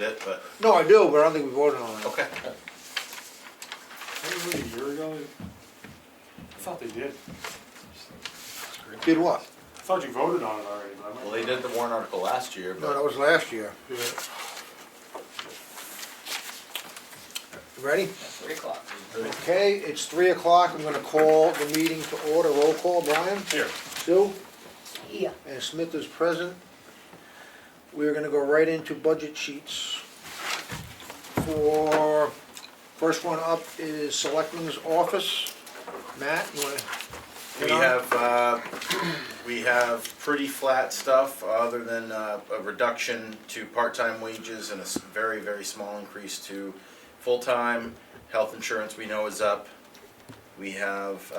it, but, No, I do, but I don't think we voted on it. okay. Maybe it was a year ago? I thought they did. Did what? I thought you voted on it already, but I might. Well, they did the warrant article last year, No, that but was last year. Yeah. You ready? 3 o'clock. Okay, it's 3 o'clock. I'm gonna call the meeting to order. Roll call, Brian, Here. Sue, Here. and Smith is present. We're gonna go right into budget sheets. For, first one up is Selectmen's office. Matt, you wanna? we have pretty flat stuff, other than a reduction to part-time wages and a very, very small increase to full-time. Health insurance we know is up. We have,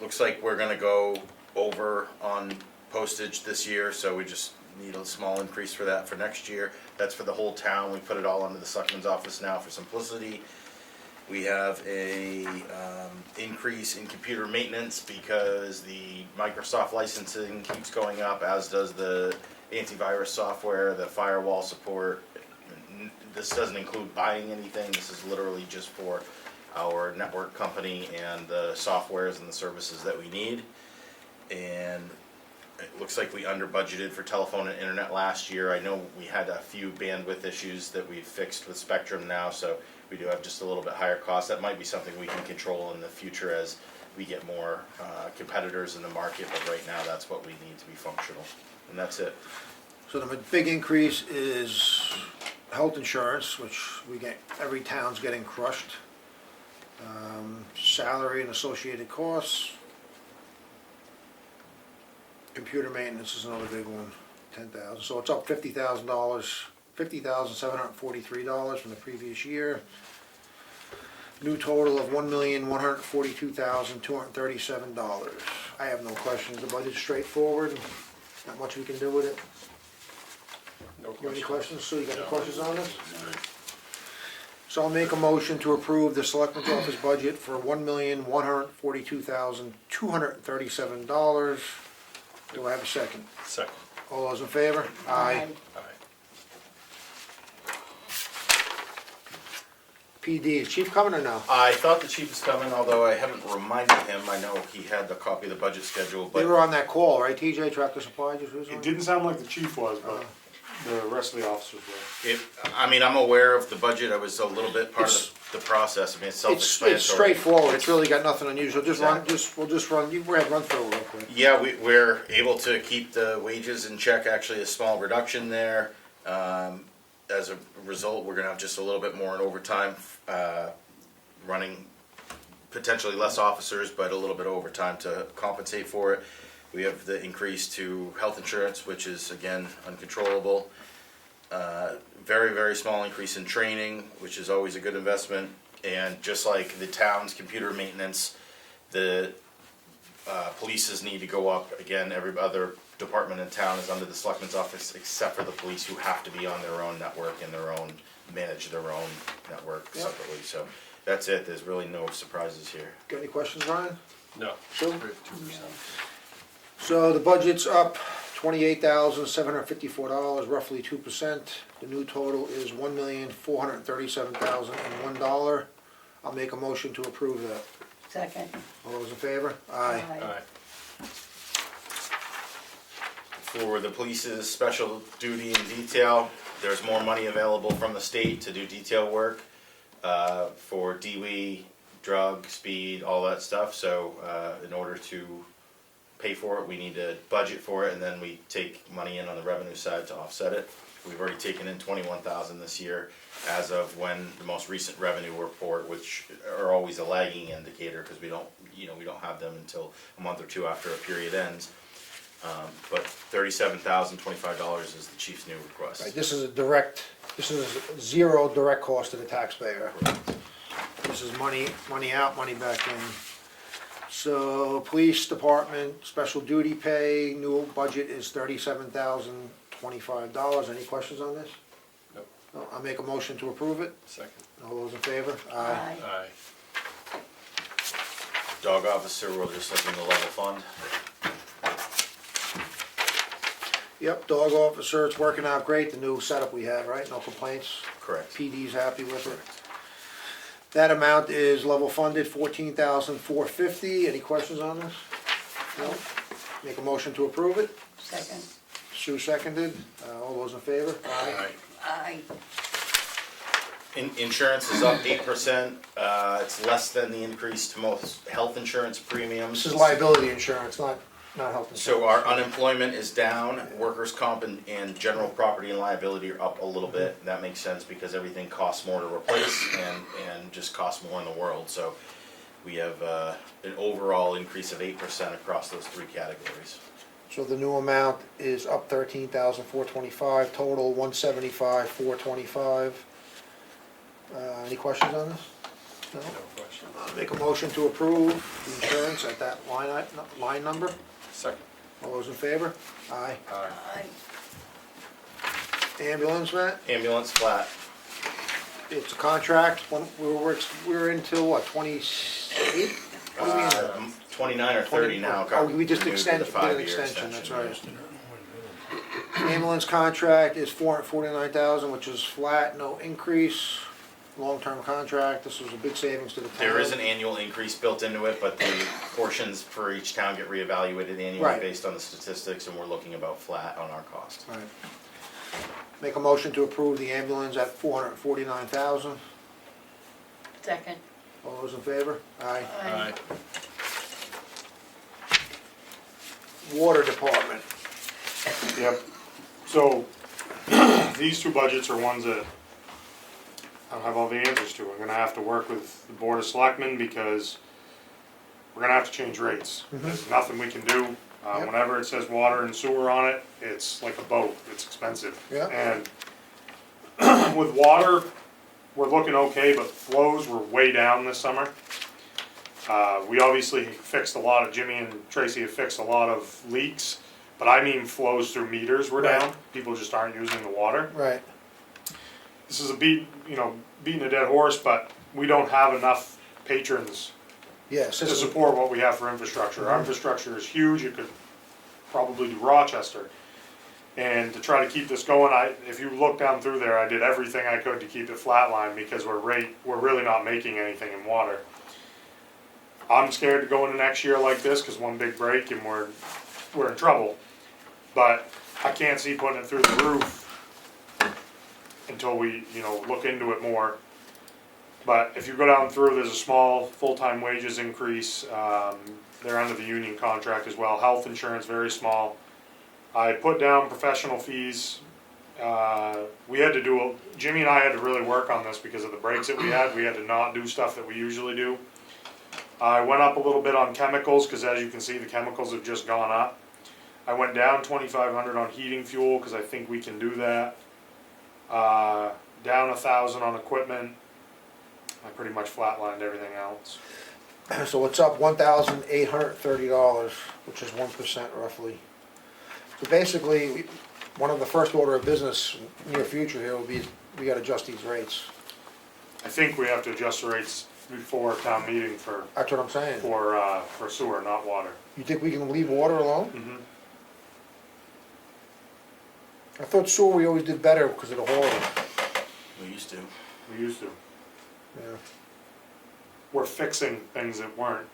looks like we're gonna go over on postage this year, so we just need a small increase for that for next year. That's for the whole town. We put it all under the Selectmen's office now for simplicity. We have a increase in computer maintenance because the Microsoft licensing keeps going up, as does the antivirus software, the firewall support. This doesn't include buying anything. This is literally just for our network company and the softwares and the services that we need. And it looks like we under budgeted for telephone and internet last year. I know we had a few bandwidth issues that we've fixed with Spectrum now, so we do have just a little bit higher cost. That might be something we can control in the future as we get more competitors in the market, but right now that's what we need to be functional, and that's it. So the big increase is health insurance, which we get, every town's getting crushed. Salary and associated costs. Computer maintenance is another big one, 10,000, so it's up $50,000, $50,743 from the previous year. New total of $1,142,237. I have no questions, the budget's straightforward, not much we can do with it. No You have any question. questions, Sue, you got any No. questions on this? So I'll make a motion to approve the Selectmen's office budget for $1,142,237. Do I have a second? Second. All those in favor? Aye. Aye. PD, is chief coming or no? I thought the chief was coming, although I haven't reminded him. I know he had a copy of the budget schedule, They but were on that call, right, TJ, Tractor Supply, just who's on? It didn't sound like the chief was, but the rest of the officers were. I'm aware of the budget. I was a little bit part of the process. I mean, it's It's self-explanatory. straightforward, it's really got nothing unusual, just run, Exactly. we'll just run, you go ahead, run through it real quick. Yeah, we're able to keep the wages in check, actually a small reduction there. As a result, we're gonna have just a little bit more in overtime, running potentially less officers, but a little bit of overtime to compensate for it. We have the increase to health insurance, which is again uncontrollable. Very, very small increase in training, which is always a good investment. And just like the town's computer maintenance, the police's need to go up. Again, every other department in town is under the Selectmen's office, except for the police, who have to be on their own network and manage their own network Yep. separately. So that's it. There's really no surprises here. Got any questions, Ryan? No. Sue? 2%. So the budget's up $28,754, roughly 2%. The new total is $1,437,001. I'll make a motion to approve that. Second. All those in favor? Aye. Aye. For the police's special duty and detail, there's more money available from the state to do detail work for DWI, drug, speed, all that stuff. So in order to pay for it, we need to budget for it, and then we take money in on the revenue side to offset it. We've already taken in $21,000 this year as of when the most recent revenue report, which are always a lagging indicator because we don't have them until a month or two after a period ends. But $37,025 is the chief's new request. Right, this is zero direct cost to the taxpayer. This is money out, money back in. So, police department, special duty pay, new budget is $37,025. Any questions on this? Nope. No, I'll make a motion to approve it. Second. All those in favor? Aye. Aye. Dog officer, we're just looking to level fund. Yep, dog officer, it's working out great, the new setup we have, right? No complaints? Correct. PD's happy with it. That amount is level funded, $14,450. Any questions on this? No? Make a motion to approve it. Second. Sue seconded. All those in favor? Aye. Aye. Insurance is up 8%. It's less than the increase to most health insurance premiums. This is liability insurance, not health insurance. So our unemployment is down, workers' comp and general property and liability are up a little bit. That makes sense because everything costs more to replace and just costs more in the world. So we have an overall increase of 8% across those three categories. So the new amount is up $13,425, total $175,425. Any questions on this? No? Make a motion to approve the insurance at that line number. Second. All those in favor? Aye. Aye. Ambulance, Matt? Ambulance flat. It's a contract, we're into what, 28? What do you mean? 29 or 30 now. Oh, we just renewed extended, the did an 5-year extension, that's right. yeah. Ambulance contract is $449,000, which is flat, no increase. Long-term contract, this was a big savings to the town. There is an annual increase built into it, but the portions for each town get reevaluated annually Right. based on the statistics, and we're looking about flat on our cost. Right. Make a motion to approve the ambulance at $449,000. Second. All those in favor? Aye. Aye. Water department. Yep. So, these two budgets are ones that I don't have all the answers to. I'm gonna have to work with the Board of Selectmen because we're gonna have to change rates. There's nothing we can do. Yep. Whenever it says water and sewer on it, it's like a boat. It's expensive. Yeah. And with water, we're looking okay, but flows were way down this summer. We obviously fixed a lot of, Jimmy and Tracy have fixed a lot of leaks, but I mean flows through meters were Right. down. People just aren't using the water. Right. This is beating a dead horse, but we don't have enough patrons Yes. to support what we have for infrastructure. Our infrastructure is huge, it could probably do Rochester. And to try to keep this going, if you look down through there, I did everything I could to keep it flatline because we're really not making anything in water. I'm scared to go into next year like this, cause one big break and we're in trouble. But I can't see putting it through the roof until we, look into it more. But if you go down through, there's a small full-time wages increase, they're under the union contract as well, health insurance, very small. I put down professional fees, Jimmy and I had to really work on this because of the breaks that we had to not do stuff that we usually do. I went up a little bit on chemicals, cause as you can see, the chemicals have just gone up. I went down $2,500 on heating fuel, cause I think we can do that. Down $1,000 on equipment. I pretty much flatlined everything else. So it's up $1,830, which is 1% roughly. So basically, one of the first order of business near future here will be, we gotta adjust these rates. I think we have to adjust the rates before town meeting for That's what I'm saying. sewer, not water. You think we can leave water alone? Mm-hmm. I thought sewer we always did better because of the haulage. We used to. We used to. Yeah. We're fixing things that aren't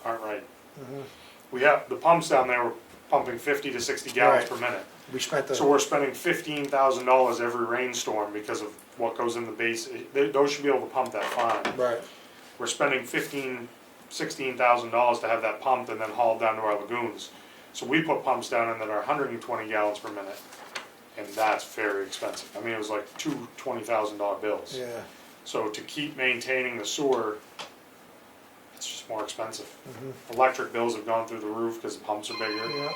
right. Mhm. We have, the pumps down there were pumping 50 to 60 gallons Right. per minute. We spent So we're spending $15,000 every rainstorm because of what goes in the base. Those should be able to pump that fine. right. We're spending $16,000 to have that pumped and then hauled down to our lagoons. So we put pumps down in that are 120 gallons per minute, and that's very expensive. I mean, it was like two $20,000 bills. Yeah. So to keep maintaining the sewer, it's just more expensive. Mhm. Electric bills have gone through the roof because the pumps are bigger. Yeah.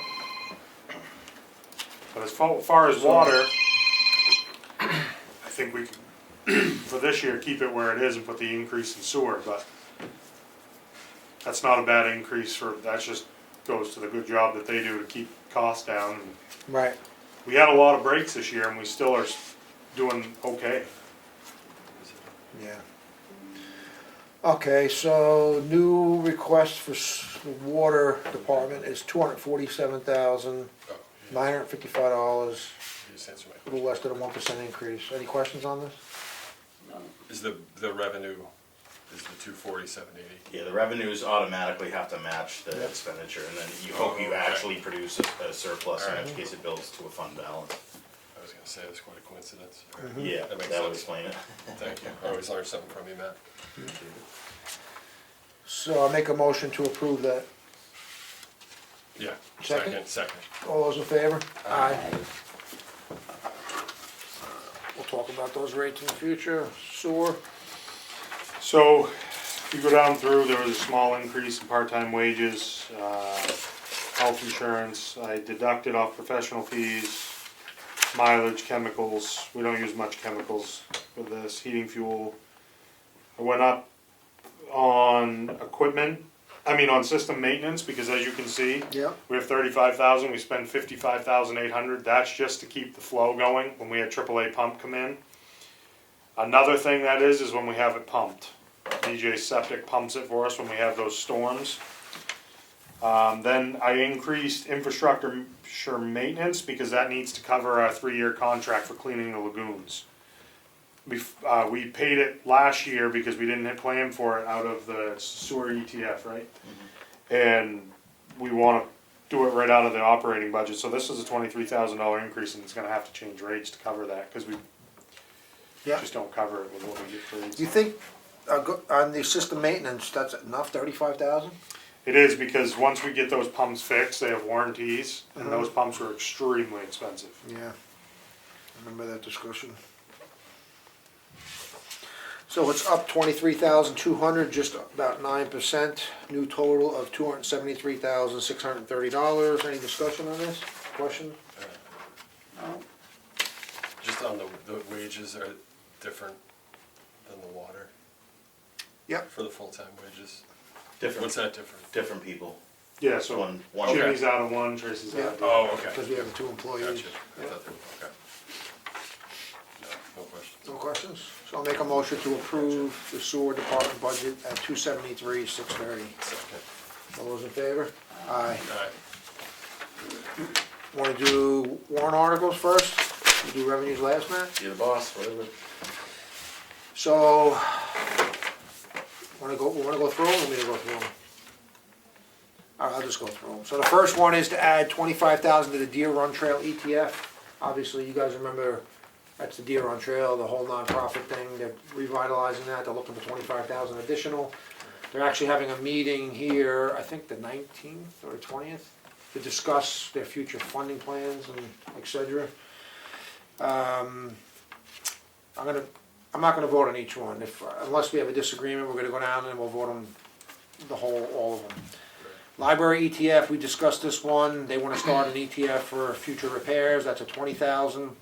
But as far as water, I think we can, for this year, keep it where it is and put the increase in sewer, but that's not a bad increase that just goes to the good job that they do to keep costs down. And Right. we had a lot of breaks this year and we still are doing okay. Yeah. Okay, so new request for the water department is $247,000. $955, You just answered my a question. little less than a 1% increase. Any questions on this? Is the revenue, is the 240,780? Yeah, the revenues automatically have to match the Yep. expenditure, and then you hope you okay. actually produce a surplus, in Alright. which case it builds to a fund balance. I was gonna say, that's quite a coincidence. Yeah, That makes that would sense. explain it. Thank you. I always learn something from you, Matt. So I'll make a motion to approve that. Yeah. Second? Second. All those in favor? Aye. We'll talk about those rates in the future. Sewer, So, if you go down through, there was a small increase in part-time wages, health insurance, I deducted off professional fees, mileage, chemicals, we don't use much chemicals with this, heating fuel. I went up on equipment, on system maintenance, because as you can see, yep, we have 35,000, we spend 55,800, that's just to keep the flow going when we had AAA pump come in. Another thing that is when we have it pumped. DJ Septic pumps it for us when we have those storms. Then I increased infrastructure maintenance because that needs to cover our 3-year contract for cleaning the lagoons. We paid it last year because we didn't plan for it out of the sewer ETF, right? And we want to do it right out of the operating budget. So this is a $23,000 increase, and it's going to have to change rates to cover that because we yep. just don't cover it with what we get for rates. Do you think, on the system maintenance, that's enough, 35,000? It is, because once we get those pumps fixed, they have warranties, and those pumps are extremely expensive. Yeah, I remember that discussion. So it's up 23,200, just about 9%. New total of $273,630. Any discussion on this? Question? No. Just on the wages are different than the water? Yep. For the full-time wages? Different, What's that different? different people. Yeah, so One, Okay. Jimmy's out of one, Tracy's out of the Oh, other. okay. Because we have the two employees. Gotcha. I Yep. thought they were, okay. No questions. No questions? So I'll make a motion to approve the sewer department budget at $273,630. Second. All those in favor? Aye. Alright. Want to do warrant articles first? We do revenues last, Matt? You're the boss, whatever. So, wanna go through them, or want me to go through them? Alright, I'll just go through them. So the first one is to add 25,000 to the Deer Run Trail ETF. Obviously, you guys remember, that's the Deer Run Trail, the whole nonprofit thing, they're revitalizing that, they're looking for 25,000 additional. They're actually having a meeting here, I think the 19th or 20th, to discuss their future funding plans and et cetera. I'm not gonna vote on each one, unless we have a disagreement, we're gonna go down and we'll vote on all of them. Library ETF, we discussed this one, they wanna start an ETF for future repairs, that's a 20,000.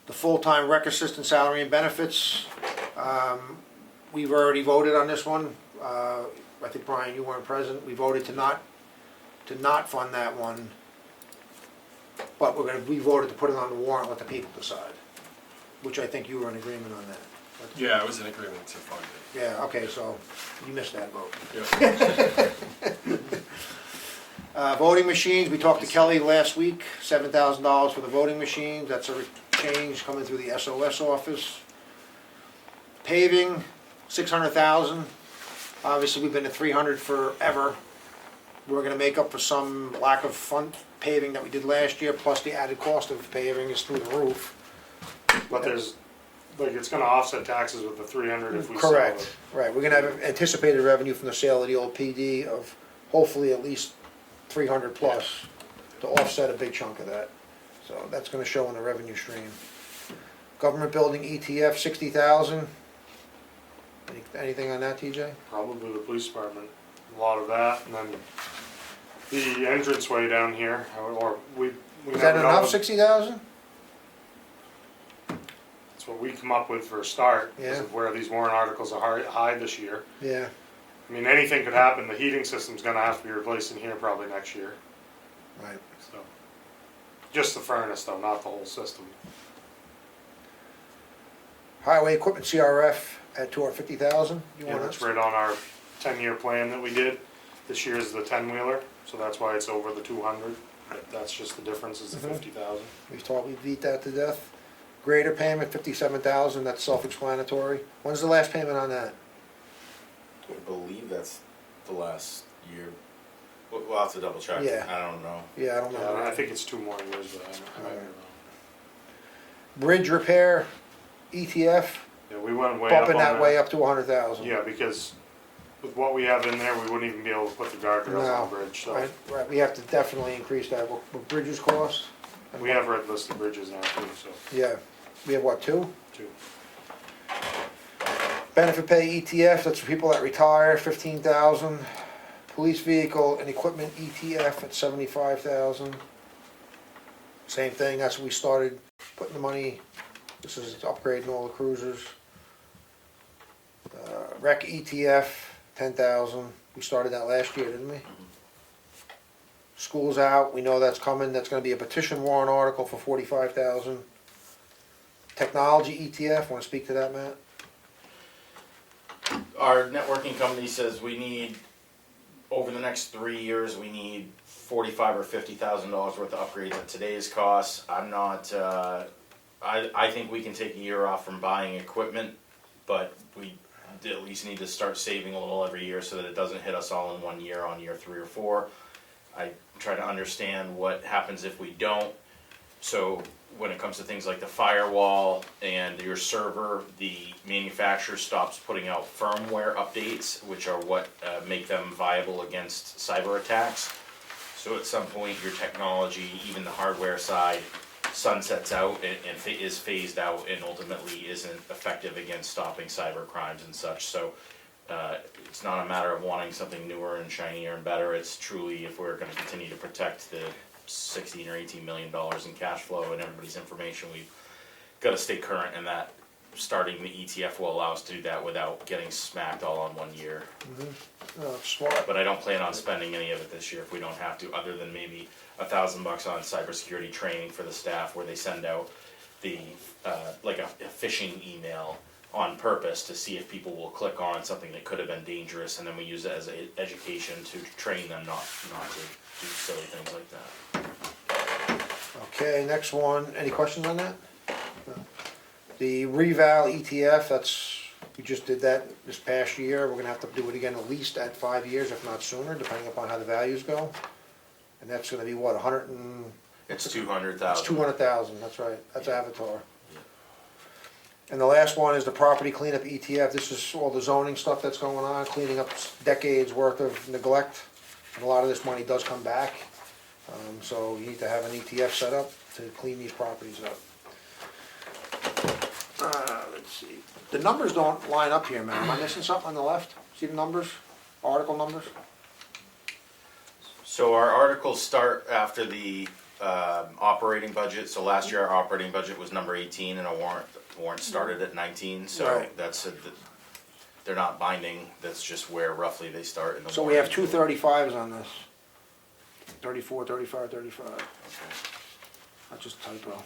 The full-time rec assistant salary and benefits, we've already voted on this one. I think, Brian, you weren't present, we voted to not fund that one. But we voted to put it on the warrant, let the people decide, which I think you were in agreement on that. Yeah, I was in agreement to fund it. Yeah, okay, so you missed that vote. Yeah. Voting machines, we talked to Kelly last week, $7,000 for the voting machines, that's a change coming through the SOS office. Paving, 600,000, obviously we've been at 300 forever. We're gonna make up for some lack of paving that we did last year, plus the added cost of paving is through the roof. But there's, it's gonna offset taxes with the 300 if we sell it. Correct, right, we're gonna have anticipated revenue from the sale of the old PD of hopefully at least 300 plus to offset a big chunk of that. So that's gonna show in the revenue stream. Government building ETF, 60,000. Anything on that, TJ? Probably the police department, a lot of that, and then the entranceway down here, or we Is never that know. enough, 60,000? That's what we come up with for a start, because Yeah. of where these warrant articles are high this year. Yeah, I mean, anything could happen, the heating system's gonna have to be replaced in here probably next year, right. so. Just the furnace though, not the whole system. Highway equipment CRF at 250,000. You Yeah, want that's us? right on our 10-year plan that we did. This year's the 10-wheeler, so that's why it's over the 200. That's just the difference, is the Mhm. 50,000. We thought we beat that to death. Grader payment, 57,000, that's self-explanatory. When's the last payment on that? I believe that's the last year. We'll have to double check. Yeah. I don't know. Yeah, I don't Yeah, know. I think it's 2 more years, but I might be Alright. wrong. Bridge repair, ETF, Yeah, we went way up on bumping that that. way up to 100,000. Yeah, because with what we have in there, we wouldn't even be able to put the guardrails on the bridge, so. Right, we have to definitely increase that. What bridges cost? We have red listed bridges now too, so, Yeah, we have what, 2? 2. Benefit pay ETF, that's for people that retire, 15,000. Police vehicle and equipment ETF at 75,000. Same thing, that's what we started putting the money, this is upgrading all the cruisers. Rec ETF, 10,000, we started that last year, didn't we? School's out, we know that's coming, that's gonna be a petition warrant article for 45,000. Technology ETF, wanna speak to that, Matt? Our networking company says we need, over the next 3 years, we need $45,000 or $50,000 worth of upgrades at today's costs. I'm not, I think we can take a year off from buying equipment, but we at least need to start saving a little every year so that it doesn't hit us all in 1 year on year 3 or 4. I try to understand what happens if we don't. So when it comes to things like the firewall and your server, the manufacturer stops putting out firmware updates, which are what make them viable against cyber attacks. So at some point, your technology, even the hardware side, sunsets out and is phased out and ultimately isn't effective against stopping cyber crimes and such. So it's not a matter of wanting something newer and shinier and better. It's truly, if we're going to continue to protect the 16 or 18 million dollars in cash flow and everybody's information, we've got to stay current, and that starting the ETF will allow us to do that without getting smacked all on 1 year. Smart. But I don't plan on spending any of it this year if we don't have to, other than maybe $1,000 on cybersecurity training for the staff, where they send out the like a phishing email on purpose to see if people will click on something that could have been dangerous, and then we use it as education to train them not to do silly things like that. Okay, next one, any questions on that? No. The reval ETF, that's, we just did that this past year, we're gonna have to do it again at least at 5 years, if not sooner, depending upon how the values go. And that's gonna be what, It's 200,000. it's 200,000, that's right, that's Avatar. And the last one is the property cleanup ETF, this is all the zoning stuff that's going on, cleaning up decades worth of neglect. And a lot of this money does come back, so you need to have an ETF set up to clean these properties up. Let's see, the numbers don't line up here, man, am I missing something on the left? See the numbers, article numbers? So our articles start after the operating budget. So last year our operating budget was number 18, and a warrant started at 19. So Right. they're not binding. That's just where roughly they start in the. So we have warrant. 235s on this. 34, 35, 35, that's just typo.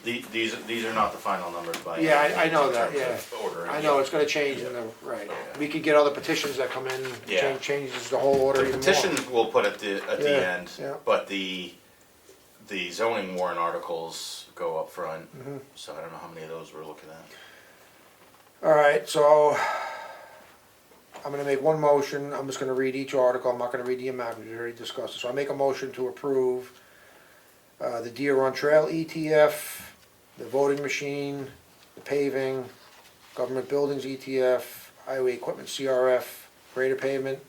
These are not the final numbers by. Yeah, any I know means in that, terms yeah. of ordering. I know, it's gonna change in the, right, Yeah. we could get other petitions that come in, Yeah. changes the whole order The even more. petitions we'll put at the Yeah, end, yeah. but the zoning warrant articles go up front. Mhm. So I don't know how many of those we're looking at. All right, so I'm gonna make one motion, I'm just gonna read each article, I'm not gonna read the amount, we already discussed it. So I make a motion to approve the Deer Run Trail ETF, the voting machine, the paving, government buildings ETF, highway equipment CRF, grader pavement,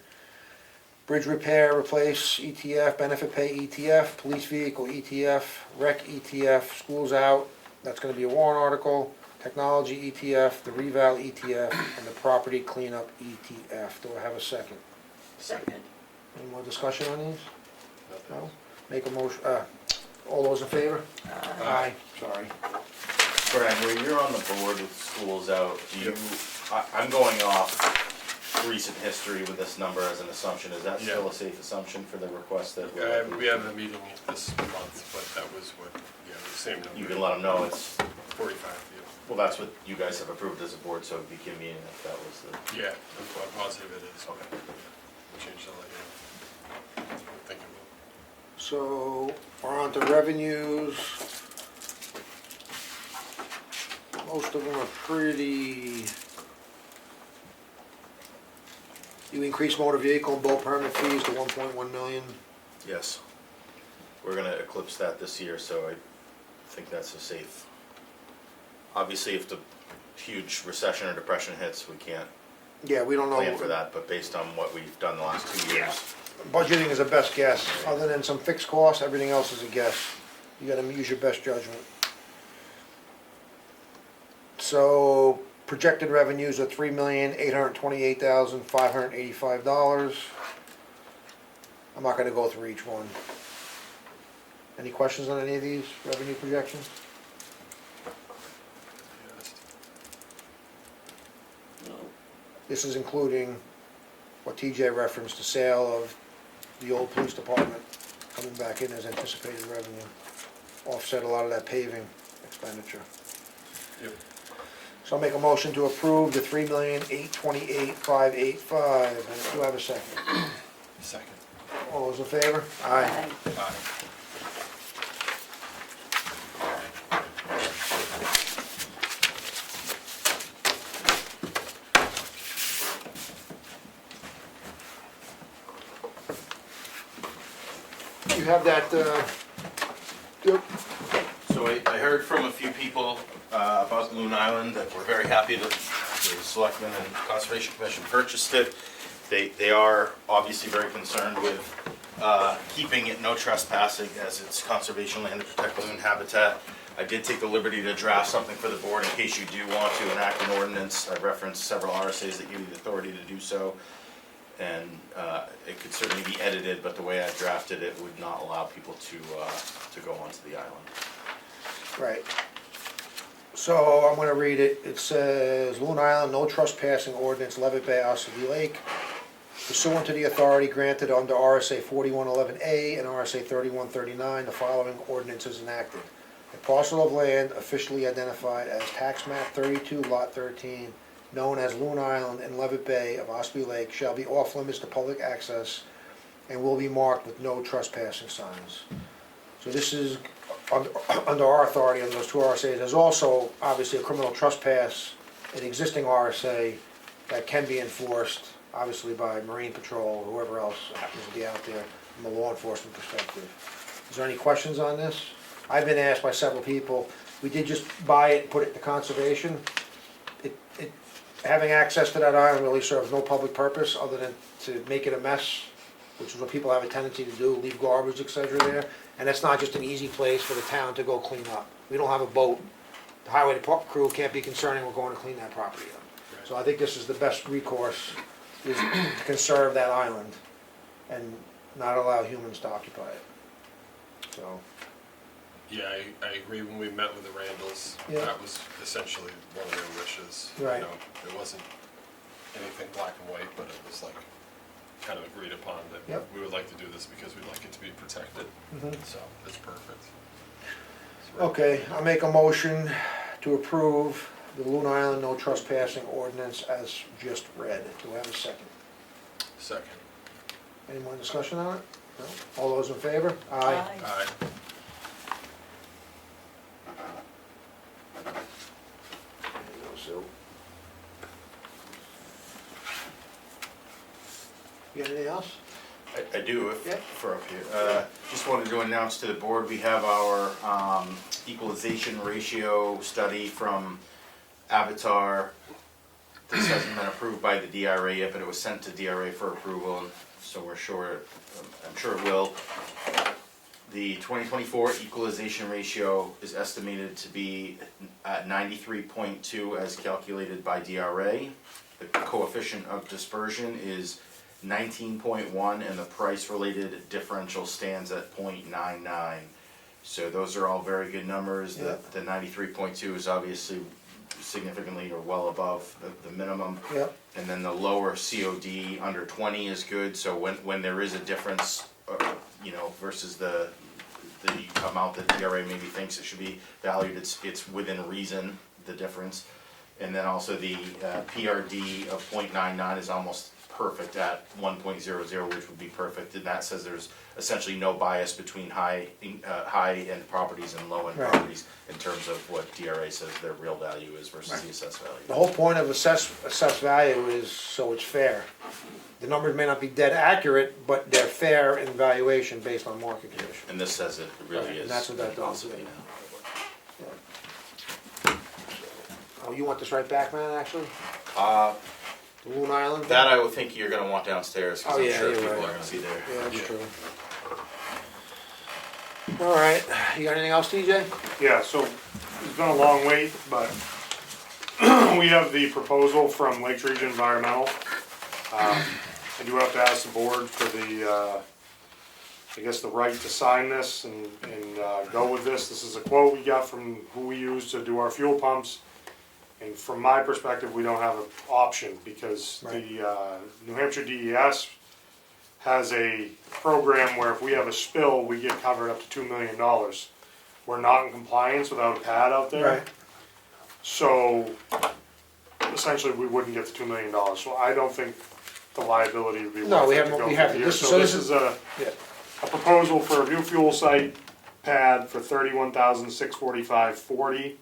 bridge repair, replace ETF, benefit pay ETF, police vehicle ETF, rec ETF, schools out, that's gonna be a warrant article, technology ETF, the reval ETF, and the property cleanup ETF. Do I have a second? Second. Any more discussion on these? No? Make a motion, all those in favor? Aye. Sorry. Brian, where you're on the board with schools out, do you, I'm going off recent history with this number as an assumption. Is that still Yeah. a safe assumption for the request that we're likely We have a meeting this month, but that was what, yeah, the same number. You can let them know it's, 45, well, that's what you guys have approved as a board, so it'd be convenient if that was the. yeah. Yeah, I'm positive it is. Okay. We'll change the, yeah. I think it will. So, we're on to revenues. Most of them are pretty... You increase motor vehicle and boat permit fees to 1.1 million. Yes. We're gonna eclipse that this year, so I think that's a safe. Obviously, if the huge recession or depression hits, we can't Yeah, we don't know. plan for that, but based on what we've done the last 2 years. Budgeting is a best guess. Other than some fixed costs, everything else is a guess. You gotta use your best judgment. So, projected revenues are $3,828,585. I'm not gonna go through each one. Any questions on any of these revenue projections? This is including what TJ referenced, the sale of the old police department coming back in as anticipated revenue. Offset a lot of that paving expenditure. Yep. So I'll make a motion to approve the $3,828,585, and do I have a second? Second. All those in favor? Aye. Aye. You have that, yep. So I heard from a few people about Loon Island that were very happy that the Selectmen and Conservation Commission purchased it. They are obviously very concerned with keeping it no trespassing as it's conservation land to protect loon habitat. I did take the liberty to draft something for the board in case you do want to enact an ordinance. I referenced several RSAs that give you the authority to do so. And it could certainly be edited, but the way I drafted it would not allow people to go onto the island. Right. So I'm gonna read it. It says, Loon Island, no trespassing ordinance, Levitt Bay, Ossipee Lake. Pursuant to the authority granted under RSA 4111A and RSA 3139, the following ordinance is enacted. A parcel of land officially identified as tax map 32, lot 13, known as Loon Island in Levitt Bay of Ossipee Lake, shall be off limits to public access and will be marked with no trespassing signs. So this is under our authority, under those two RSAs. There's also obviously a criminal trespass, an existing RSA that can be enforced, obviously by Marine Patrol or whoever else happens to be out there from a law enforcement perspective. Is there any questions on this? I've been asked by several people. We did just buy it and put it into conservation. Having access to that island really serves no public purpose other than to make it a mess, which is what people have a tendency to do, leave garbage, etc. there. And it's not just an easy place for the town to go clean up. We don't have a boat. The highway department crew can't be concerned we're going to clean that property up. So I think this is the best recourse, is to conserve that island and not allow humans to occupy it. So, Yeah, I agree. When we met with the Randalls, Yeah. that was essentially one of their wishes. Right. You know, it wasn't anything black and white, but it was like kind of agreed upon that Yep. we would like to do this because we'd like it to be protected. Mhm. So it's perfect. It's right. okay, I'll make a motion to approve the Loon Island no trespassing ordinance as just read. Do I have a second? Second. Any more discussion on it? No? All those in favor? Aye. There you go, Sue. You got anything else? I do, Yeah. for up here. Just wanted to announce to the board, we have our equalization ratio study from Avatar. This hasn't been approved by the DRA yet, but it was sent to DRA for approval, and so we're sure, I'm sure it will. The 2024 equalization ratio is estimated to be at 93.2 as calculated by DRA. The coefficient of dispersion is 19.1, and the price-related differential stands at 0.99. So those are all very good numbers. Yeah. The 93.2 is obviously significantly or well above the minimum. Yep. And then the lower COD under 20 is good, so when there is a difference, versus the amount that DRA maybe thinks it should be valued, it's within reason, the difference. And then also the PRD of 0.99 is almost perfect at 1.00, which would be perfect, and that says there's essentially no bias between high-end properties and low-end Right. properties in terms of what DRA says their real value is versus the assessed The value. whole point of assessed value is so it's fair. The numbers may not be dead accurate, but they're fair in valuation based on market conditions. And this says it really Right, is. and that's what that does, Ossipee yeah. now. Oh, you want this right back, man, actually? Uh, The Loon Island? that I would think you're gonna want downstairs, Oh, cause I'm yeah, sure you're people right. are gonna see there. Yeah, that's true. All right, you got anything else, TJ? Yeah, so it's been a long wait, but we have the proposal from Lakes Region Environmental. I do have to ask the board for the, I guess, the right to sign this and go with this. This is a quote we got from who we use to do our fuel pumps. And from my perspective, we don't have an option because the New Hampshire DES has a program where if we have a spill, we get covered up to $2 million. We're not in compliance without a pad out there. Right. So essentially, we wouldn't get the $2 million. So I don't think the liability would be No, worth we it have to no- go we have through to- here. this- So so this this is a Yeah. proposal for a new fuel site pad for $31,645.40.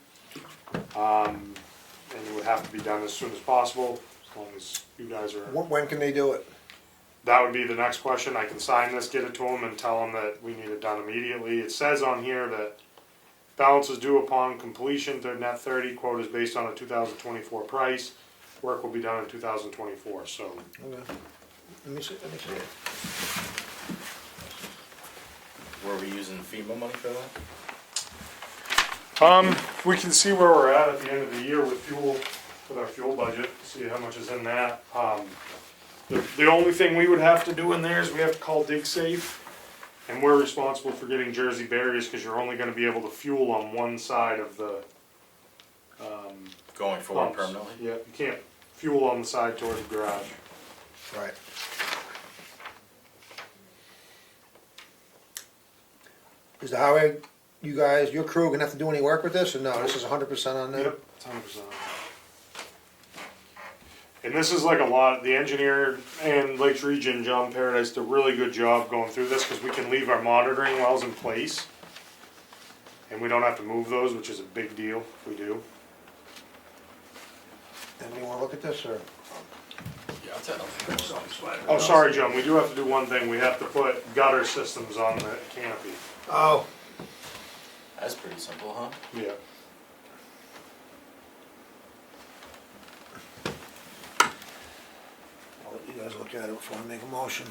And it would have to be done as soon as possible, as long as you guys are. When can they do it? That would be the next question. I can sign this, get it to them, and tell them that we need it done immediately. It says on here that balance is due upon completion. The net 30 quote is based on a 2024 price. Work will be done in 2024. So Okay. Let me see it. Were we using FEMA money for that? we can see where we're at the end of the year with fuel, with our fuel budget. See how much is in that. The only thing we would have to do in there is we have to call DigSafe, and we're responsible for getting Jersey barriers because you're only going to be able to fuel on one side of the Going forward pumps. permanently? Yeah, you can't fuel on the side toward the garage. Right. Is the highway, you guys, your crew gonna have to do any work with this, or no, this is 100% on them? Yep, it's 100%. And this is like a lot, the engineer and Lakes Region, John Paradise, did a really good job going through this, because we can leave our monitoring wells in place. And we don't have to move those, which is a big deal if we do. Anybody wanna look at this, or? Yeah, I'll tell. Oh, sorry, John, we do have to do one thing, we have to put gutter systems on the canopy. Oh. That's pretty simple, huh? Yeah. I'll let you guys look at it before I make a motion.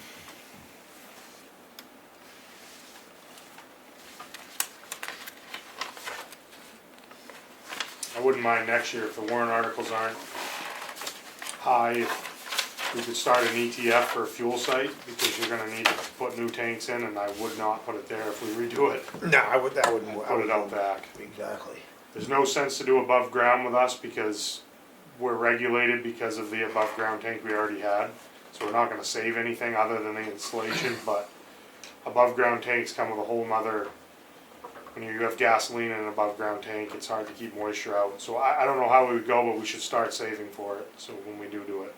I wouldn't mind next year if the warrant articles aren't high, we could start an ETF for a fuel site, because you're gonna need to put new tanks in, and I would not put it there if we redo it. No, I wouldn't. Put it out back. Exactly. There's no sense to do above ground with us, because we're regulated because of the above ground tank we already had. So we're not gonna save anything other than the installation, but above ground tanks come with a whole nother, when you have gasoline in an above ground tank, it's hard to keep moisture out. So I don't know how we would go, but we should start saving for it, so when we do it.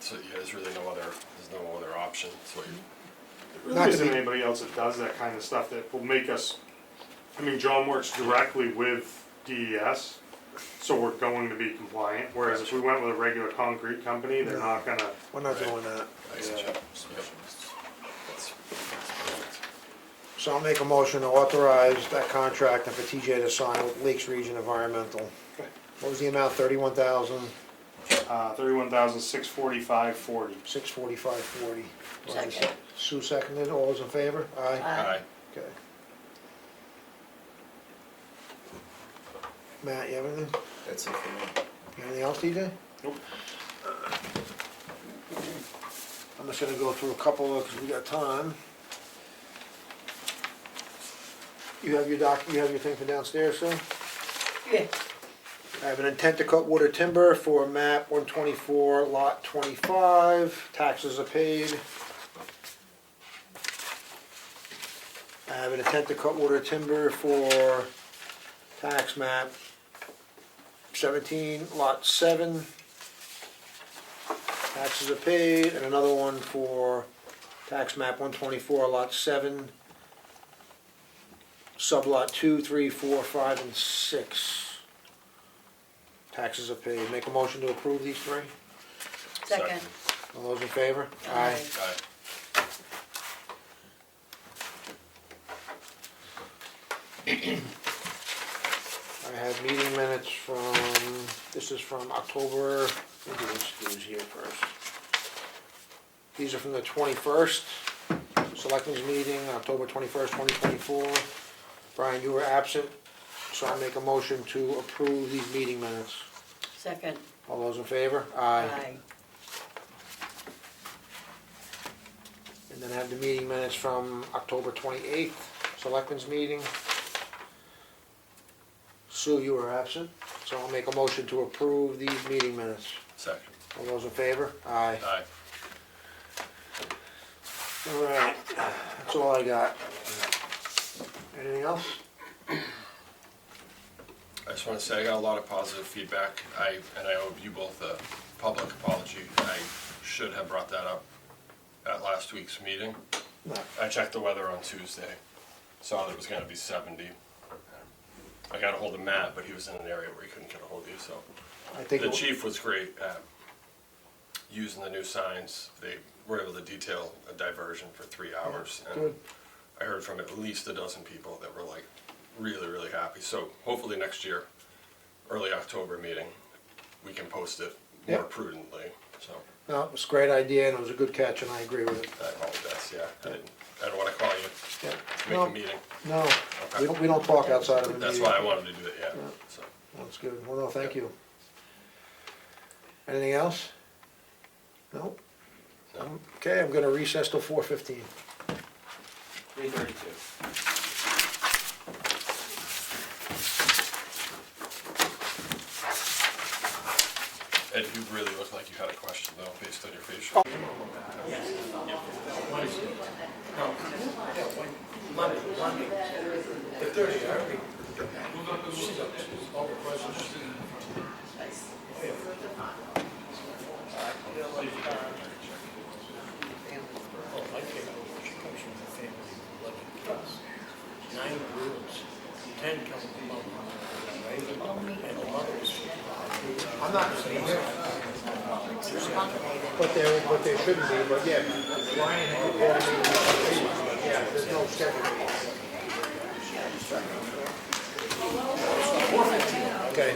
So yeah, there's really no other, there's no other option, so you, There Not really to isn't be- anybody else that does that kind of stuff that will make us, I mean, John works directly with DES, so we're going to be compliant, whereas if we went with a regular concrete company, they're not gonna, We're not doing that. I see. Yeah. Yep. That's perfect. So I'll make a motion to authorize that contract and for TJ to sign with Lakes Region Environmental. Okay. What was the amount? 31,000, 31,645.40. 645.40. Second. Sue seconded. All those in favor? Aye. Aye. Okay. Matt, you have anything? That's it for me. Anything else, TJ? Nope. I'm just gonna go through a couple of, because we got time. You have your thing for downstairs, sir? Yeah. I have an intent to cut wood or timber for map 124, lot 25. Taxes are paid. have an intent to cut water timber for tax map 17, lot 7. Taxes are paid, and another one for tax map 124, lot 7, sublot 2, 3, 4, 5, and 6. Taxes are paid. Make a motion to approve these three. Second. All those in favor? Aye. Aye. I have meeting minutes from, this is from October, let me do these here first. These are from the 21st, Selectmen's meeting, October 21st, 2024. Brian, you were absent, so I make a motion to approve these meeting minutes. Second. All those in favor? Aye. And then I have the meeting minutes from October 28th, Selectmen's meeting. Sue, you were absent, so I'll make a motion to approve these meeting minutes. Second. All those in favor? Aye. Aye. All right, that's all I got. Anything else? I just want to say I got a lot of positive feedback. And I owe you both a public apology. I should have brought that up at last week's meeting. No. I checked the weather on Tuesday, saw that it was going to be 70. I got a hold of Matt, but he was in an area where he couldn't get a hold of you, so. I think, The chief was great at using the new signs. They were able to detail a diversion for 3 hours. And good. I heard from at least a dozen people that were like really, really happy. So hopefully next year, early October meeting, we can post it more Yep. prudently, so. No, it was a great idea and it was a good catch and I agree with it. I apologize, yeah. I don't want to call you Yeah. to make No, a meeting. no, we don't talk outside of the meeting. That's why I wanted to do it, yeah, Yeah. so. That's good. Well, no, thank you. Anything else? No? No. Okay, I'm gonna recess till 4:15. 3:32. Ed, you really look like you had a question though, based on your facial. Nine girls, 10 come from and the mothers. I'm not, but there shouldn't be, but yeah, Brian had called me, yeah, there's no schedule. Okay.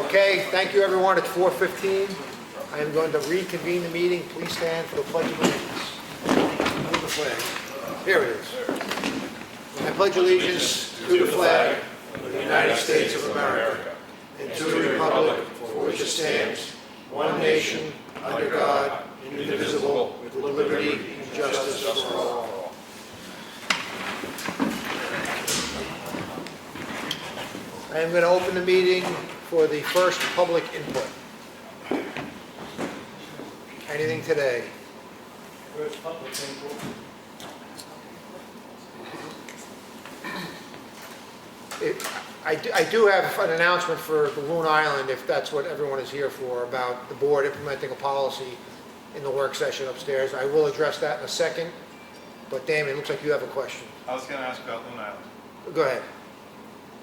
Okay, thank you everyone, it's 4:15. I am going to reconvene the meeting, please stand for the pledge of allegiance. Move the flag. Here it is. I pledge allegiance to the flag of the United States of America and to the republic for which it stands, one nation, under God, indivisible, with liberty and justice for all. I am going to open the meeting for the first public input. Anything today? First public input. I do have an announcement for Balloon Island, if that's what everyone is here for, about the board implementing a policy in the work session upstairs. I will address that in a second, but Damien, it looks like you have a question. I was gonna ask about Loon Island. Go ahead.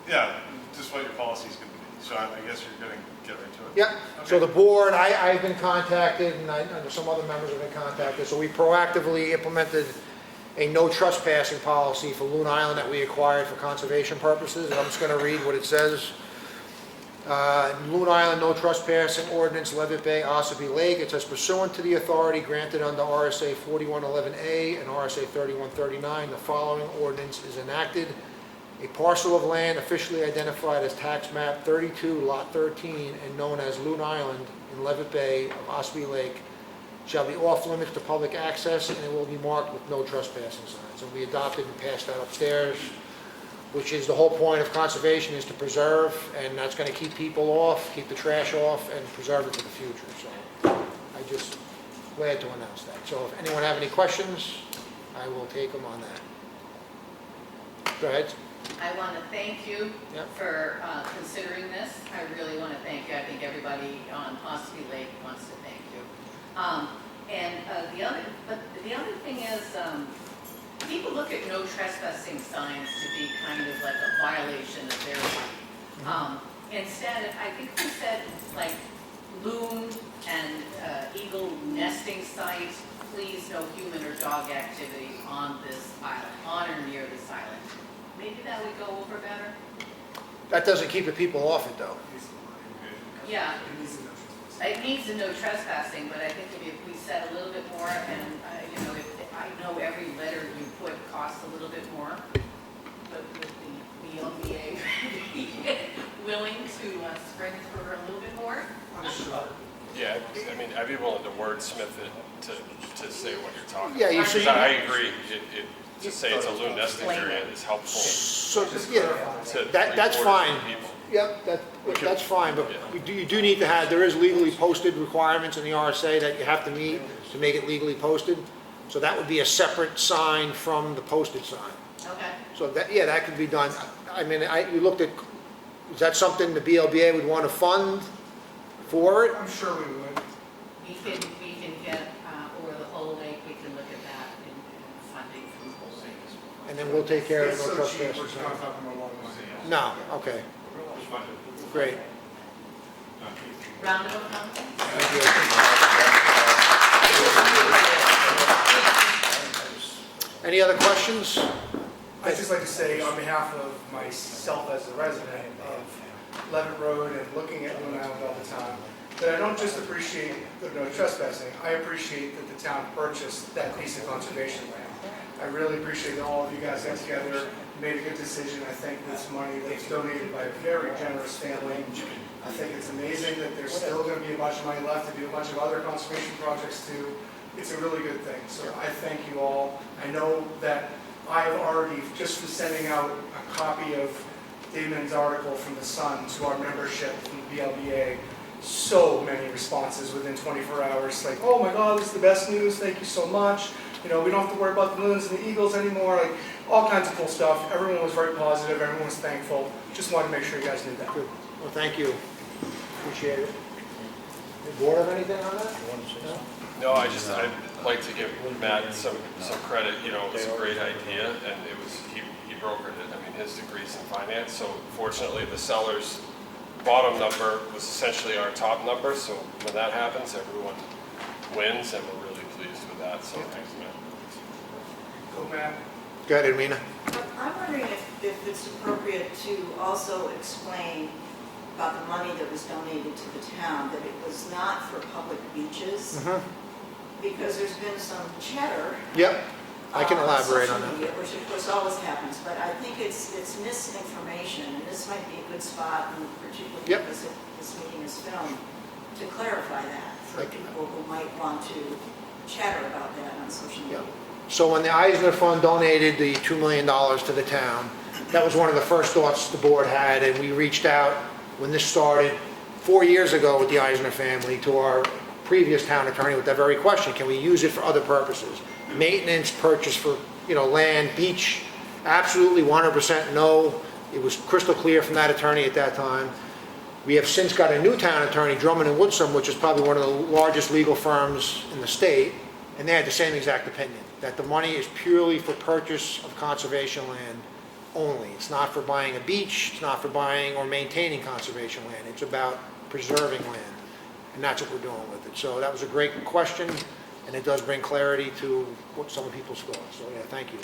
Yeah, just what your policy's gonna be, so I guess you're gonna get right to it. Yep, so the board, I've been contacted, and I know some other members have been contacted, so we proactively implemented a no trespassing policy for Loon Island that we acquired for conservation purposes, and I'm just gonna read what it says. Loon Island no trespassing ordinance, Levitt Bay, Ossipee Lake, it says pursuant to the authority granted under RSA 4111A and RSA 3139, the following ordinance is enacted. A parcel of land officially identified as tax map 32, lot 13, and known as Loon Island in Levitt Bay of Ossipee Lake shall be off limits to public access, and it will be marked with no trespassing signs. And we adopted and passed that upstairs, which is the whole point of conservation, is to preserve, and that's gonna keep people off, keep the trash off, and preserve it for the future. So I just glad to announce that. So if anyone have any questions, I will take them on that. Go ahead. I want to thank you Yep. for considering this. I really want to thank you. I think everybody on Ossipee Lake wants to thank you. The other thing is, people look at no trespassing signs to be kind of like a violation of their right. Instead, I think we said like loon and eagle nesting site, please no human or dog activity on this island, on or near this island. Maybe that would go over better? That doesn't keep the people off it, though. Yeah. It needs a no trespassing, but I think if we said a little bit more, and, I know every letter you put costs a little bit more, but would the BLBA be willing to spring for a little bit more? Yeah, I mean, I'd be willing to wordsmith it to say what you're talking Yeah, about. you should- Because I agree, to say it's a loon nesting area is helpful. So, yeah, to that's reward fine. people. Yep, that's fine, but you do need to have, there is legally posted requirements in the RSA that you have to meet to make it legally posted. So that would be a separate sign from the posted sign. Okay. So that, yeah, that could be done. I mean, you looked at, is that something the BLBA would want to fund for it? I'm sure we would. We can get, over the whole lake, we can look at that in funding from the whole lake as well. And then we'll take care of It's the so cheap, trespassing we're not sign. talking about a lot of money. No, okay, great. Round of applause. Thank you. Any other questions? I'd just like to say on behalf of myself as a resident of Levitt Road and looking at Loon Island all the time, that I don't just appreciate the no trespassing, I appreciate that the town purchased that piece of conservation land. I really appreciate that all of you guys got together, made a good decision. I think this money that was donated by a very generous family. I think it's amazing that there's still going to be a bunch of money left to do a bunch of other conservation projects too. It's a really good thing. So I thank you all. I know that I've already, just for sending out a copy of Damon's article from the Sun to our membership from the BLBA, so many responses within 24 hours. Like, oh my God, this is the best news. Thank you so much. You know, we don't have to worry about the loons and the eagles anymore. Like, all kinds of cool stuff. Everyone was very positive. Everyone was thankful. Just wanted to make sure you guys knew that. Good. Well, thank you. Appreciate it. The board have anything on that? No? No, I'd like to give Matt some credit, it was a great idea, and he brokered it. I mean, his degree's in finance, so fortunately the seller's bottom number was essentially our top number, so when that happens, everyone wins, and we're really pleased with that, so thanks, Matt. Go, Matt. Go ahead, Edwina. I'm wondering if it's appropriate to also explain about the money that was donated to the town, that it was not for public beaches, because there's been some chatter. Yep, I can elaborate on social that. media, which of course always happens, but I think it's misinformation, and this might be a good spot, and particularly Yep. because this meeting is filmed, to clarify that for Thank you. people who might want to chatter about that on social media. Yep. So when the Eisner Fund donated the $2 million to the town, that was one of the first thoughts the board had, and we reached out when this started 4 years ago with the Eisner family to our previous town attorney with that very question: can we use it for other purposes? Maintenance, purchase for, land, beach, absolutely 100% no. It was crystal clear from that attorney at that time. We have since got a new town attorney, Drummond and Woodson, which is probably one of the largest legal firms in the state, and they had the same exact opinion, that the money is purely for purchase of conservation land only. It's not for buying a beach, it's not for buying or maintaining conservation land, it's about preserving land, and that's what we're doing with it. So that was a great question, and it does bring clarity to what some of people's thoughts, so yeah, thank you.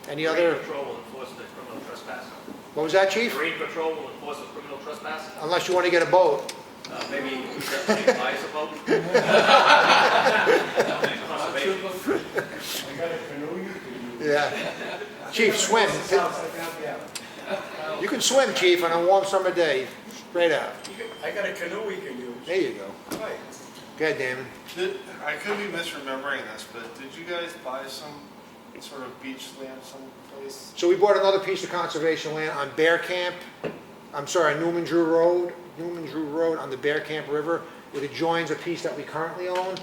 Any other, Marine Patrol will enforce the criminal trespass. what was that, chief? Marine Patrol will enforce the criminal trespass. Unless you want to get a boat. Maybe definitely buys a boat. Conservation. I got a canoe you can use. Yeah. Chief, swim. Sounds like that. You can swim, chief, on a warm summer day, straight out. I got a canoe we can use. There you go. Right. Go ahead, Damon. I could be misremembering this, but did you guys buy some sort of beach land someplace? So we bought another piece of conservation land on Bear Camp, Newman Drew Road on the Bear Camp River. It adjoins a piece that we currently own.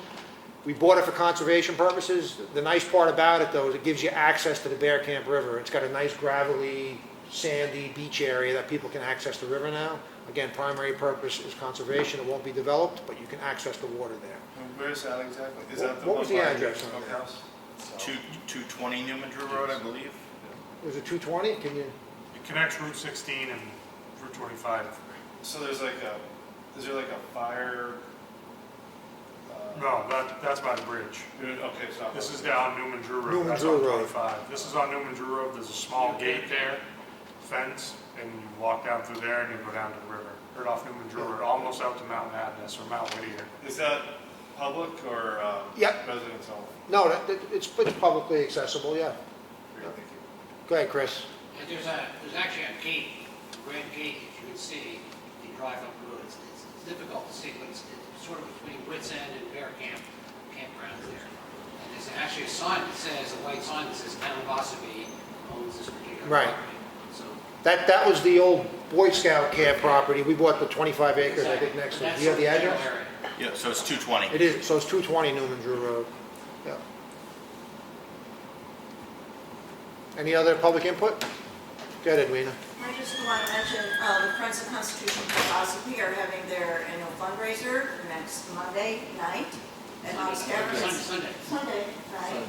We bought it for conservation purposes. The nice part about it, though, is it gives you access to the Bear Camp River. It's got a nice gravelly, sandy beach area that people can access the river now. Again, primary purpose is conservation. It won't be developed, but you can access the water there. And where's that exactly? Is What- that the what one was the by address on that? smokehouse? 220 Newman Drew Road, I believe. Was it 220? Can you? It connects Route 16 and Route 25. So there's like a, is there like a fire? No, that's by the bridge. Okay, it's not. This is down Newman Drew Road. Newman That's Drew on Road. 25. This is on Newman Drew Road. There's a small gate there, fence, and you walk down through there and you go down to the river. Right off Newman Drew Road, almost out to Mount Madness or Mount Whittier. Is that public or Yep. residents only? No, it's publicly accessible, yeah. Great, thank you. Go ahead, Chris. There's actually a gate, a grand gate, as you can see, you drive up the road. It's difficult to see, but it's sort of between Wits End and Bear Camp, campgrounds there. And there's actually a sign that says, a white sign that says Town of Ossipee owns this particular Right. property. So That was the old Boy Scout camp property. We bought the 25 acres, I think, next to it. that's Do you have the sort of address? general area. Yeah, so it's 220. It is, so it's 220 Newman Drew Road. Yeah. Any other public input? Go ahead, Edwina. I just want to mention, the Friends of Constitution of Ossipee are having their annual fundraiser next Monday night at House Tavern. Sunday. Night.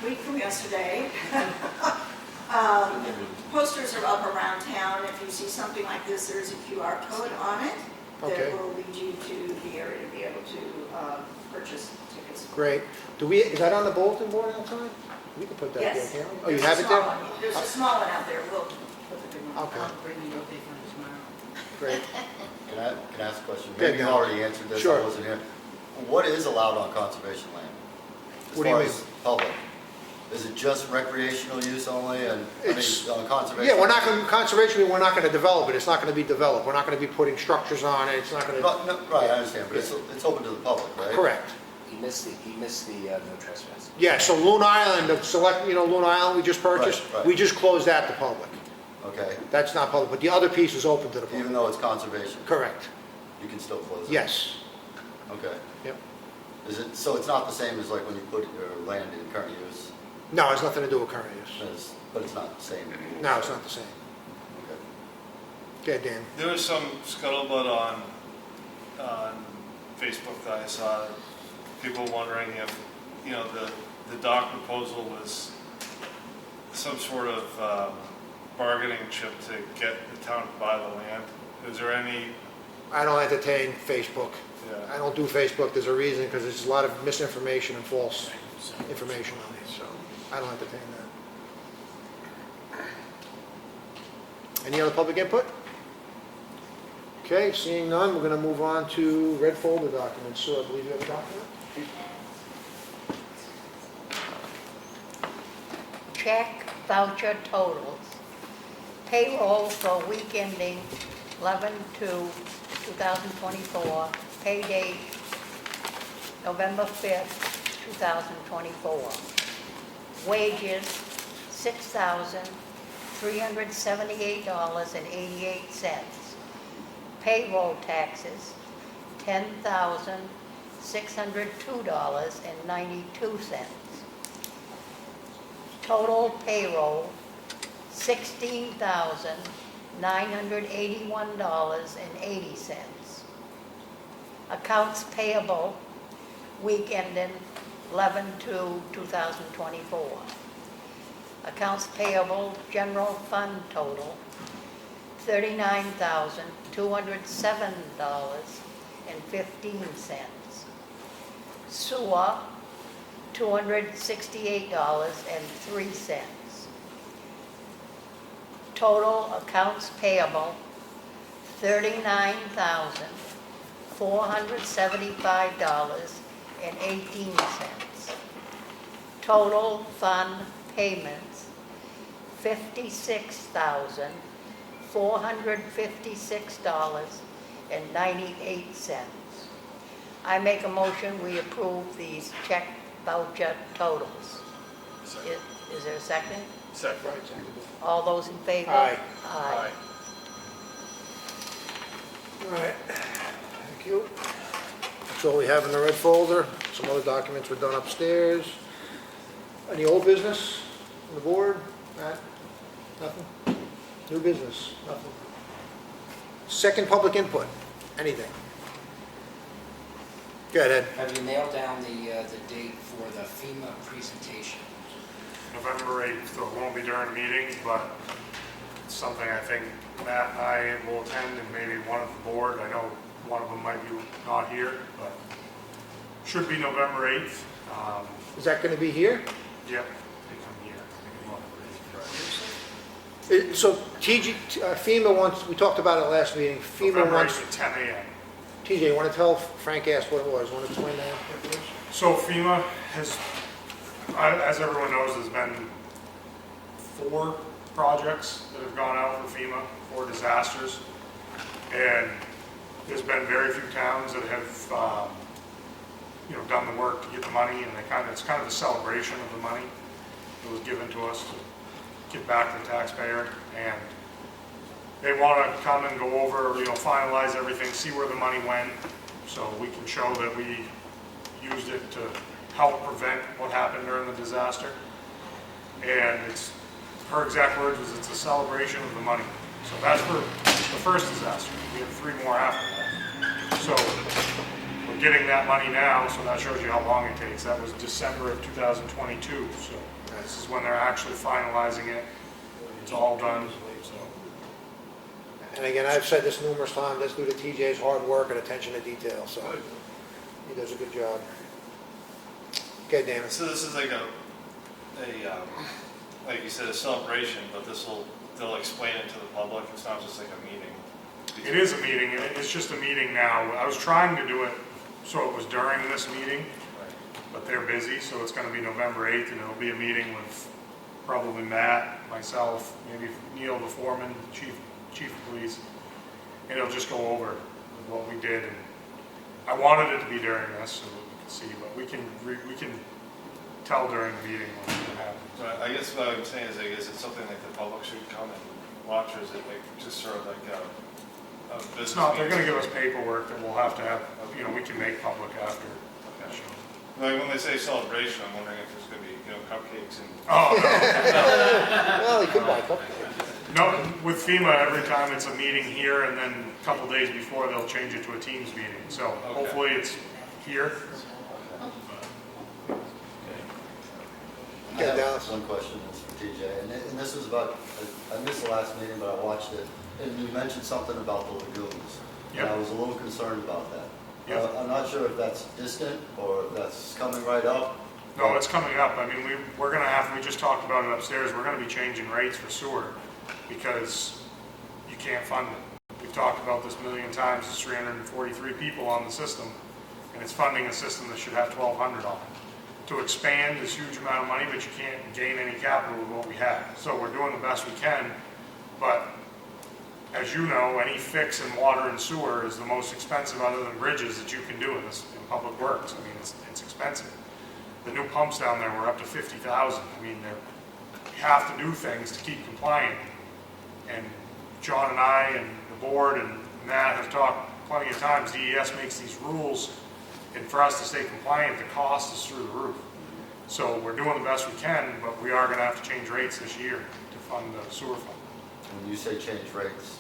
Week from yesterday. Posters are up around town. If you see something like this, there's a QR code on it Okay. that will lead you to the area to be able to purchase tickets. Great. Is that on the bulletin board outside? We can put that there, Yes. can't we? Oh, you There's have a it small there? one. There's a small one out there. We'll put the big one. Okay, I'll bring you a big one tomorrow. great. Can I ask a question? Good, Maybe you Don. already answered this, Sure. I wasn't here. What is allowed on conservation land? What do you mean? As far as public? Is it just recreational use only and, It's- on conservation? Yeah, we're not going, conservation, we're not going to develop it. It's not going to be developed. We're not going to be putting structures on it. It's not going to, No, right, I understand, but it's open to the public, right? correct. He missed the no trespassing. Yeah, so Loon Island, the select, Loon Island we just purchased, Right, right. we just closed that to public. Okay, That's not public, but the other piece is open to the even public. though it's conservation, Correct. you can still close it? Yes. Okay. Yep. So it's not the same as like when you put your land in current use, No, it has nothing to do with current use. but it's not the same? No, it's not the same. Okay. Okay, Dan. There was some scuttlebutt on Facebook that I saw, people wondering if, the dock proposal was some sort of bargaining chip to get the town to buy the land. Is there any, I don't entertain Facebook. I yeah, don't do Facebook. There's a reason, because there's a lot of misinformation and false information on it, so I don't entertain that. Any other public input? Okay, seeing none, we're going to move on to red folder documents. So I believe you have a document? Check voucher totals. Payroll for week ending 11/2/2024, pay date November 5th, 2024. Wages, $6,378.88. Payroll taxes, $10,602.92. Total payroll, $16,981.80. Accounts payable, week ending 11/2/2024. Accounts payable, general fund total, $39,207.15. Sewer, $268.03. Total accounts payable, $39,475.18. Total fund payments, $56,456.98. I make a motion, we approve these check voucher totals. Is there a second? Second. All those in favor? Aye. Aye. All right. Thank you. That's all we have in the red folder. Some other documents were done upstairs. Any old business on the board? Matt? Nothing? New business? Nothing? Second public input? Anything? Go ahead, Ed. Have you nailed down the date for the FEMA presentation? November 8th, so it won't be during a meeting, but it's something I think Matt and I will attend, and maybe one of the board. I know one of them might be not here, but should be November 8th. Is that going to be here? Yep, they come here. So FEMA wants, we talked about it last meeting, FEMA November wants, 8th at 10 a.m. TJ, you want to tell, Frank asked what it was, want to explain that? So FEMA has, as everyone knows, there's been 4 projects that have gone out for FEMA, 4 disasters. And there's been very few towns that have, done the work to get the money, and it's kind of a celebration of the money that was given to us to give back to the taxpayer. And they want to come and go over, finalize everything, see where the money went, so we can show that we used it to help prevent what happened during the disaster. And her exact words was, it's a celebration of the money. So that's for the first disaster. We have 3 more after that. So we're getting that money now, so that shows you how long it takes. That was December of 2022, so this is when they're actually finalizing it. It's all done, so. And again, I've said this numerous times, that's due to TJ's hard work and attention to detail, so he does a good job. Okay, Dan. So this is like like you said, a celebration, but they'll explain it to the public. It's not just like a meeting. It is a meeting, it's just a meeting now. I was trying to do it so it was during this meeting, but they're busy, so it's gonna be November 8th, and it'll be a meeting with probably Matt, myself, maybe Neil, the foreman, chief of police, and it'll just go over what we did. And I wanted it to be during this so that we can see, but we can tell during the meeting what's gonna happen. So I guess what I'm saying is, is it something like the public should come and watch, or is it like just sort of like a business? It's not, they're gonna give us paperwork that we'll have to have, we can make public after that show. Like when they say celebration, I'm wondering if there's gonna be, cupcakes and. Oh, no. Well, he could buy cupcakes. No, with FEMA, every time it's a meeting here, and then a couple days before, they'll change it to a Teams meeting. So hopefully it's here. I have one question, that's for TJ, and this is about, I missed the last meeting, but I watched it, and you mentioned something about the lagoons. And I was a little concerned about that. Yep. I'm not sure if that's distant, or if that's coming right up. No, it's coming up. I mean, we're gonna have, we just talked about it upstairs, we're gonna be changing rates for sewer, because you can't fund it. We've talked about this a million times, there's 343 people on the system, and it's funding a system that should have 1,200 on it. To expand is a huge amount of money, but you can't gain any capital with what we have. So we're doing the best we can, but as you know, any fix in water and sewer is the most expensive other than bridges that you can do in public works. I mean, it's expensive. The new pumps down there were up to 50,000. I mean, you have to do things to keep compliant. And John and I and the board and Matt have talked plenty of times. DES makes these rules, and for us to stay compliant, the cost is through the roof. So we're doing the best we can, but we are going to have to change rates this year to fund the sewer fund. When you say change rates?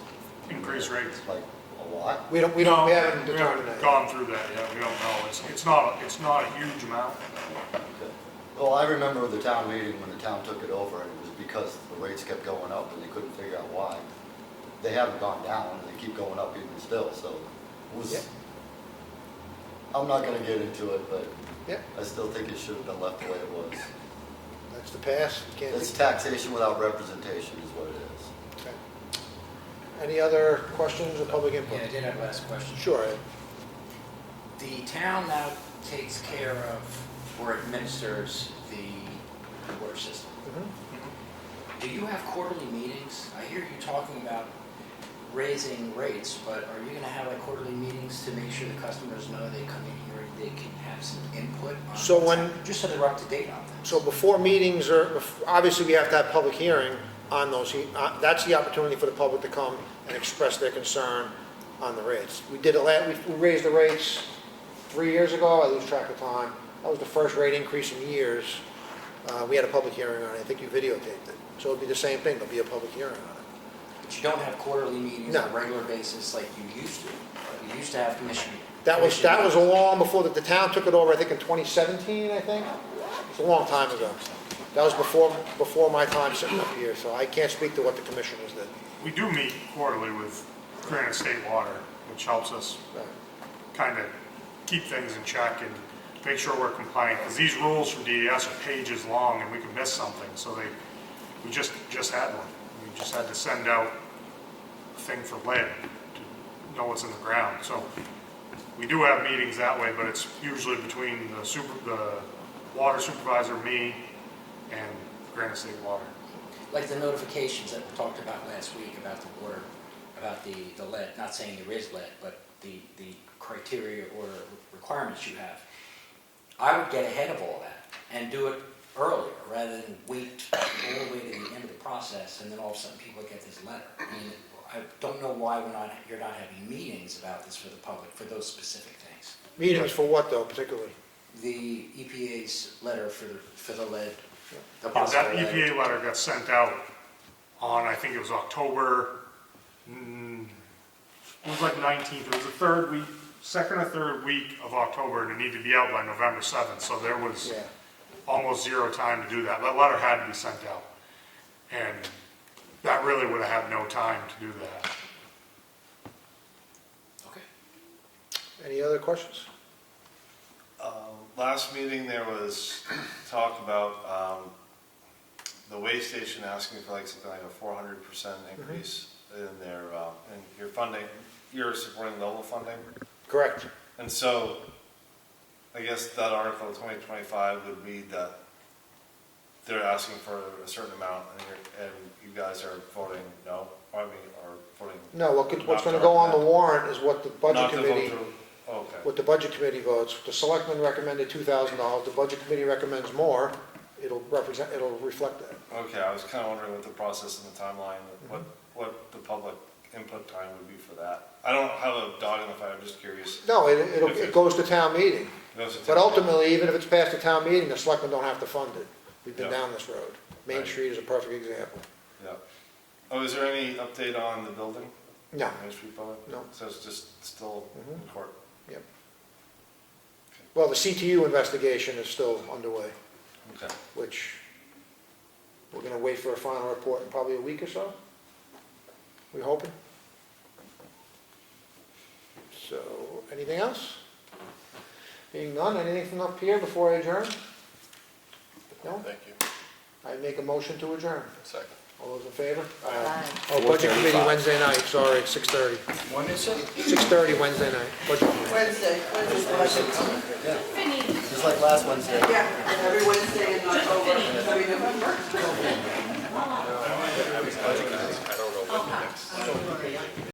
Increase rates. Like a lot? We haven't determined that. Gone through that yet. We don't know. It's not a huge amount. Okay. Well, I remember the town meeting when the town took it over, and it was because the rates kept going up and they couldn't figure out why. They haven't gone down, and they keep going up even still, so it was, I'm not gonna get into it, but I still think it should have been left the way it was. That's the past. It's taxation without representation is what it is. Okay. Any other questions or public input? Yeah, I did have a last question. Sure, Ed. The town now takes care of or administers the water system. Do you have quarterly meetings? I hear you talking about raising rates, but are you going to have like quarterly meetings to make sure the customers know they come in here and they can have some input on So what's when- happening, just so they're up to date on things? So before meetings obviously we have to have public hearing on those. That's the opportunity for the public to come and express their concern on the rates. We did it, we raised the rates 3 years ago, I lose track of time. That was the first rate increase in years. We had a public hearing on it, I think you videotaped it. So it'll be the same thing, there'll be a public hearing on it. But you don't have quarterly meetings No. on a regular basis like you used to. You used to have commission. That was long before, the town took it over, I think in 2017, I think. It's a long time ago. That was before my time sitting up here, so I can't speak to what the commissioners did. We do meet quarterly with Granite State Water, which helps us kind of keep things in check and make sure we're compliant, because these rules from DES are pages long and we can miss something, so we just had one. We just had to send out a thing for lead to know what's in the ground. So we do have meetings that way, but it's usually between the water supervisor, me, and Granite State Water. Like the notifications that we talked about last week about the water, about the lead, not saying there is lead, but the criteria or requirements you have. I would get ahead of all that and do it earlier rather than wait all the way to the end of the process and then all of a sudden people get this letter. I mean, I don't know why you're not having meetings about this for the public, for those specific things. Meetings for what though, particularly? The EPA's letter for the lead. The That possible lead. EPA letter got sent out on, I think it was October, it was like 19th, it was the second or third week of October, and it needed to be out by November 7th, so there was almost zero time to do that. That letter had to be sent out, and that really would have had no time to do that. Okay. Any other questions? Last meeting, there was talk about the way station asking for like something like a 400% increase in their, in your funding. You're supporting level funding? Correct. And so, I guess that article 2025 would be that they're asking for a certain amount, and you guys are voting no, or voting. No, what's gonna go on the warrant is what the budget Not to vote committee, through. Okay. what the budget committee votes. The selectmen recommended $2,000, the budget committee recommends more, it'll reflect that. Okay, I was kind of wondering what the process and the timeline, what the public input time would be for that. I don't have a dog in the fight, I'm just curious. No, it goes to town meeting. Goes to But town. ultimately, even if it's passed a town meeting, the selectmen don't have to fund it. We've been Yeah. down this road. Main Right. Street is a perfect example. Yeah. Oh, is there any update on the building? No. Main Street building? No. So it's just still in court? Yep. Well, the CTU investigation is still underway, Okay. which we're gonna wait for a final report in probably a week or so. We're hoping. So, anything else? Being none, anything from up here before I adjourn? No? Thank you. I make a motion to adjourn. Second. All those in favor? Aye. Oh, Budget Committee Wednesday night, sorry, it's 6:30. When is it? 6:30 Wednesday night, Budget Committee. Wednesday. Just like last Wednesday. Yeah, every Wednesday in October, every November. I don't know what the next.